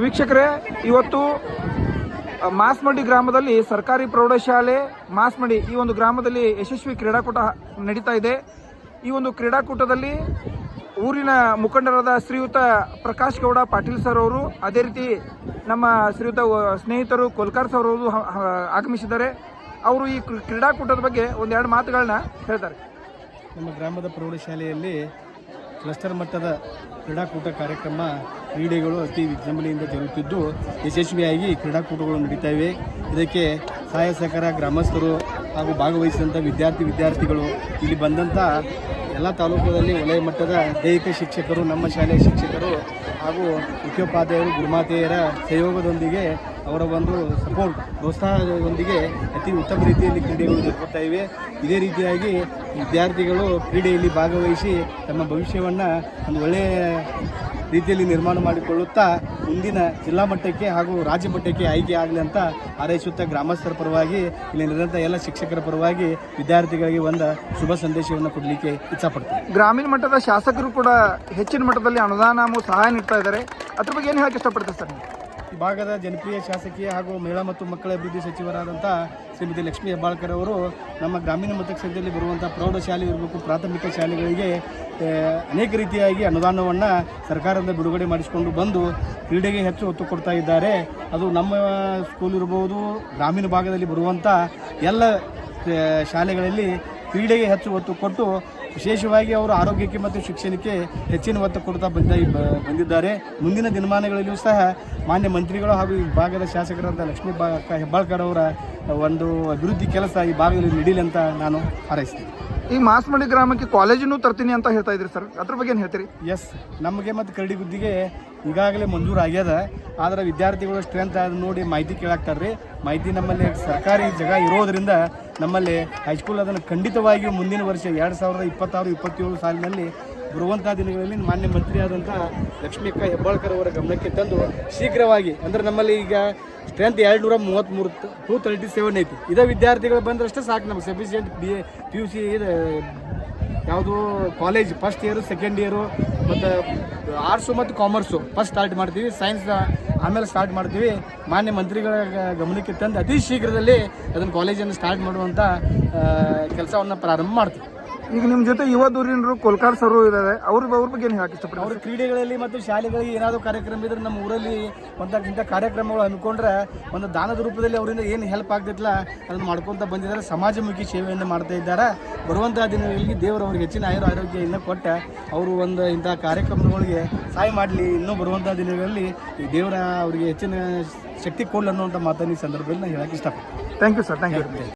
ವೀಕ್ಷಕರೇ, ಇವತ್ತು ಮಾಸ್ಮಡಿ ಗ್ರಾಮದಲ್ಲಿ ಸರ್ಕಾರಿ ಪ್ರೌಢಶಾಲೆ ಮಾಸ್ಮಡಿ ಈ ಒಂದು ಗ್ರಾಮದಲ್ಲಿ ಯಶಸ್ವಿ ಕ್ರೀಡಾಕೂಟ ನಡೀತಾ ಇದೆ. ಈ ಒಂದು ಕ್ರೀಡಾಕೂಟದಲ್ಲಿ ಊರಿನ ಮುಖಂಡರಾದ ಶ್ರೀಯುತ ಪ್ರಕಾಶ್ ಗೌಡ ಪಾಟೀಲ್ ಸರ್ ಅವರು, ಅದೇ ರೀತಿ ನಮ್ಮ ಶ್ರೀಯುತ ಸ್ನೇಹಿತರು ಕೋಲ್ಕಾರ್ ಸರ್ ಅವರು ಆಗಮಿಸಿದ್ದಾರೆ. ಅವರು ಈ ಕ್ರೀಡಾಕೂಟದ ಬಗ್ಗೆ ಒಂದೆರಡು ಮಾತುಗಳನ್ನ ಹೇಳ್ತಾರೆ. ನಮ್ಮ ಗ್ರಾಮದ ಪ್ರೌಢಶಾಲೆಯಲ್ಲಿ ಕ್ಲಸ್ಟರ್ ಮಟ್ಟದ ಕ್ರೀಡಾಕೂಟ ಕಾರ್ಯಕ್ರಮ ಕ್ರೀಡೆಗಳು ಅತಿ ವಿಜೃಂಭಣೆಯಿಂದ ಜರುಗುತ್ತಿದ್ದು ಯಶಸ್ವಿಯಾಗಿ ಕ್ರೀಡಾಕೂಟಗಳು ನಡೀತಾ ಇವೆ. ಇದಕ್ಕೆ ಸಹಾಯ ಸಹಕಾರ ಗ್ರಾಮಸ್ಥರು ಹಾಗೂ ಭಾಗವಹಿಸಿದಂಥ ವಿದ್ಯಾರ್ಥಿಗಳು ಇಲ್ಲಿ ಬಂದಂಥ ಎಲ್ಲ ತಾಲೂಕುಗಳಲ್ಲಿ ವಲಯ ಮಟ್ಟದ ದೈಹಿಕ ಶಿಕ್ಷಕರು, ನಮ್ಮ ಶಾಲೆಯ ಶಿಕ್ಷಕರು ಹಾಗೂ ಮುಖ್ಯೋಪಾಧ್ಯಾಯರು, ಗುರುಮಾತೆಯರ ಸಹಯೋಗದೊಂದಿಗೆ ಅವರ ಒಂದು ಪ್ರೋತ್ಸಾಹದೊಂದಿಗೆ ಅತಿ ಉತ್ತಮ ರೀತಿಯಲ್ಲಿ ಕ್ರೀಡೆಗಳು ಜರುಗುತ್ತಾ ಇವೆ. ಇದೇ ರೀತಿಯಾಗಿ ವಿದ್ಯಾರ್ಥಿಗಳು ಕ್ರೀಡೆಯಲ್ಲಿ ಭಾಗವಹಿಸಿ ತಮ್ಮ ಭವಿಷ್ಯವನ್ನು ಒಂದು ಒಳ್ಳೆಯ ರೀತಿಯಲ್ಲಿ ನಿರ್ಮಾಣ ಮಾಡಿಕೊಳ್ಳುತ್ತಾ ಮುಂದಿನ ಜಿಲ್ಲಾ ಮಟ್ಟಕ್ಕೆ ಹಾಗೂ ರಾಜ್ಯ ಮಟ್ಟಕ್ಕೆ ಆಯ್ಕೆ ಆಗಲಿ ಅಂತ ಹಾರೈಸುತ್ತಾ ಗ್ರಾಮಸ್ಥರ ಪರವಾಗಿ ಇಲ್ಲಿ ನಿರಂತ ಎಲ್ಲ ಶಿಕ್ಷಕರ ಪರವಾಗಿ ವಿದ್ಯಾರ್ಥಿಗಳಿಗೆ ಒಂದು ಶುಭ ಸಂದೇಶವನ್ನು ಕೊಡಲಿಕ್ಕೆ ಇಚ್ಛಪಡ್ತೀನಿ. ಗ್ರಾಮೀಣ ಮಟ್ಟದ ಶಾಸಕರು ಕೂಡ ಹೆಚ್ಚಿನ ಮಟ್ಟದಲ್ಲಿ ಅನುದಾನ ಸಹಾಯ ನೀಡ್ತಾ ಇದ್ದಾರೆ. ಅದ್ರ ಬಗ್ಗೆ ಏನು ಹೇಳಕ್ಕೆ ಇಷ್ಟಪಡ್ತೀವಿ ಸರ್? ಈ ಭಾಗದ ಜನಪ್ರಿಯ ಶಾಸಕಿ ಹಾಗೂ ಮಹಿಳಾ ಮತ್ತು ಮಕ್ಕಳ ಅಭಿವೃದ್ಧಿ ಸಚಿವರಾದಂಥ ಶ್ರೀಮತಿ ಲಕ್ಷ್ಮೀ ಹೆಬ್ಬಾಳ್ಕರ್ ಅವರು ನಮ್ಮ ಗ್ರಾಮೀಣ ಮತಕ್ಷೇತ್ರದಲ್ಲಿ ಬರುವಂಥ ಪ್ರೌಢಶಾಲೆ ಇರಬೇಕು, ಪ್ರಾಥಮಿಕ ಶಾಲೆಗಳಿಗೆ ಅನೇಕ ರೀತಿಯಾಗಿ ಅನುದಾನವನ್ನು ಸರ್ಕಾರದಿಂದ ಬಿಡುಗಡೆ ಮಾಡಿಸಿಕೊಂಡು ಬಂದು ಕ್ರೀಡೆಗೆ ಹೆಚ್ಚು ಒತ್ತು ಕೊಡ್ತಾ ಇದ್ದಾರೆ. ಅದು ನಮ್ಮ ಸ್ಕೂಲ್ ಇರ್ಬೋದು, ಗ್ರಾಮೀಣ ಭಾಗದಲ್ಲಿ ಬರುವಂಥ ಎಲ್ಲ ಶಾಲೆಗಳಲ್ಲಿ ಕ್ರೀಡೆಗೆ ಹೆಚ್ಚು ಒತ್ತು ಕೊಟ್ಟು ವಿಶೇಷವಾಗಿ ಅವರು ಆರೋಗ್ಯಕ್ಕೆ ಮತ್ತು ಶಿಕ್ಷಣಕ್ಕೆ ಹೆಚ್ಚಿನ ಒತ್ತು ಕೊಡ್ತಾ ಬಂದಿದ್ದಾರೆ. ಮುಂದಿನ ದಿನಮಾನಗಳಲ್ಲಿಯೂ ಸಹ ಮಾನ್ಯ ಮಂತ್ರಿಗಳು ಹಾಗೂ ಈ ಭಾಗದ ಶಾಸಕರಾದ ಲಕ್ಷ್ಮೀ ಹೆಬ್ಬಾಳ್ಕರ್ ಅವರ ಒಂದು ಅಭಿವೃದ್ಧಿ ಕೆಲಸ ಈ ಭಾಗದಲ್ಲಿ ನಡೀಲಿ ಅಂತ ನಾನು ಹಾರೈಸ್ತೀನಿ. ಈ ಮಾಸ್ಮಡಿ ಗ್ರಾಮಕ್ಕೆ ಕಾಲೇಜನ್ನು ತರ್ತೀನಿ ಅಂತ ಹೇಳ್ತಾ ಇದ್ರಿ ಸರ್, ಅದ್ರ ಬಗ್ಗೆ ಏನು ಹೇಳ್ತೀರಿ? ಎಸ್, ನಮಗೆ ಮತ್ತು ಕರಡಿಗುದ್ದಿಗೆ ಈಗಾಗಲೇ ಮಂಜೂರು ಆಗ್ಯದ. ಆದರೆ ವಿದ್ಯಾರ್ಥಿಗಳು ಸ್ಟ್ರೆಂತ್ ನೋಡಿ ಮಾಹಿತಿ ಕೇಳಾಕ್ತಾರೆ ರೀ. ಮಾಹಿತಿ ನಮ್ಮಲ್ಲಿ ಸರ್ಕಾರಿ ಜಾಗ ಇರೋದರಿಂದ ನಮ್ಮಲ್ಲಿ ಹೈಸ್ಕೂಲ್ ಅದನ್ನು ಖಂಡಿತವಾಗಿಯೂ ಮುಂದಿನ ವರ್ಷ 2026-27 ಸಾಲಿನಲ್ಲಿ ಬರುವಂಥ ದಿನಗಳಲ್ಲಿ ಮಾನ್ಯ ಮಂತ್ರಿಯಾದಂಥ ಲಕ್ಷ್ಮೀ ಹೆಬ್ಬಾಳ್ಕರ್ ಅವರ ಗಮನಕ್ಕೆ ತಂದು ಶೀಘ್ರವಾಗಿ, ಅಂದರೆ ನಮ್ಮಲ್ಲಿ ಈಗ ಸ್ಟ್ರೆಂತ್ 233 237 ಐತಿ. ಇದೇ ವಿದ್ಯಾರ್ಥಿಗಳು ಬಂದರಷ್ಟೇ ಸಾಕು ನಮಗೆ ಸಫಿಷಿಯೆಂಟ್. PUC ಇದು ಯಾವುದು college first year, second year ಮತ್ತು ಆರ್ಟ್ಸು ಮತ್ತು ಕಾಮರ್ಸು ಫಸ್ಟ್ ಸ್ಟಾರ್ಟ್ ಮಾಡ್ತೀವಿ, ಸೈನ್ಸ್ ಆಮೇಲೆ ಸ್ಟಾರ್ಟ್ ಮಾಡ್ತೀವಿ. ಮಾನ್ಯ ಮಂತ್ರಿಗಳ ಗಮನಕ್ಕೆ ತಂದು ಅತಿ ಶೀಘ್ರದಲ್ಲಿ ಅದನ್ನು ಕಾಲೇಜನ್ನು ಸ್ಟಾರ್ಟ್ ಮಾಡುವಂಥ ಕೆಲಸವನ್ನು ಪ್ರಾರಂಭ ಮಾಡ್ತೀವಿ. ಈಗ ನಿಮ್ಮ ಜೊತೆ ಯುವ ಧುರೀಣರು ಕೋಲ್ಕಾರ್ ಸರ್ ಇದ್ದಾರೆ, ಅವ್ರ ಬಗ್ಗೆ ಏನು ಹೇಳಕ್ಕೆ ಇಷ್ಟಪಡ್ತಾರೆ? ಅವರು ಕ್ರೀಡೆಗಳಲ್ಲಿ ಮತ್ತು ಶಾಲೆಗಳಿಗೆ ಏನಾದರೂ ಕಾರ್ಯಕ್ರಮ ಇದ್ರೆ ನಮ್ಮ ಊರಲ್ಲಿ ಇಂಥ ಕಾರ್ಯಕ್ರಮಗಳು ಹಮ್ಮಿಕೊಂಡ್ರೆ ಒಂದು ದಾನದ ರೂಪದಲ್ಲಿ ಅವರಿಂದ ಏನು ಹೆಲ್ಪ್ ಆಗ್ತಿತ್ತಲ್ಲ ಅದನ್ನು ಮಾಡ್ಕೊತ ಬಂದಿದ್ದಾರೆ. ಸಮಾಜಮುಖಿ ಸೇವೆಯನ್ನು ಮಾಡ್ತಾ ಇದ್ದಾರೆ. ಬರುವಂಥ ದಿನಗಳಲ್ಲಿ ದೇವರು ಅವ್ರಿಗೆ ಹೆಚ್ಚಿನ ಆರೋಗ್ಯವನ್ನು ಕೊಟ್ಟ ಅವರು ಒಂದು ಇಂಥ ಕಾರ್ಯಕ್ರಮಗಳಿಗೆ ಸಹಾಯ ಮಾಡಲಿ. ಇನ್ನೂ ಬರುವಂಥ ದಿನಗಳಲ್ಲಿ ಈ ದೇವರ ಅವರಿಗೆ ಹೆಚ್ಚಿನ ಶಕ್ತಿ ಕೊಡಲಿ ಅನ್ನುವಂಥ ಮಾತನ್ನು ಈ ಸಂದರ್ಭದಲ್ಲಿ ನಾನು ಹೇಳಕ್ಕೆ ಇಷ್ಟಪಡ್ತೀನಿ. Thank you sir, thank you.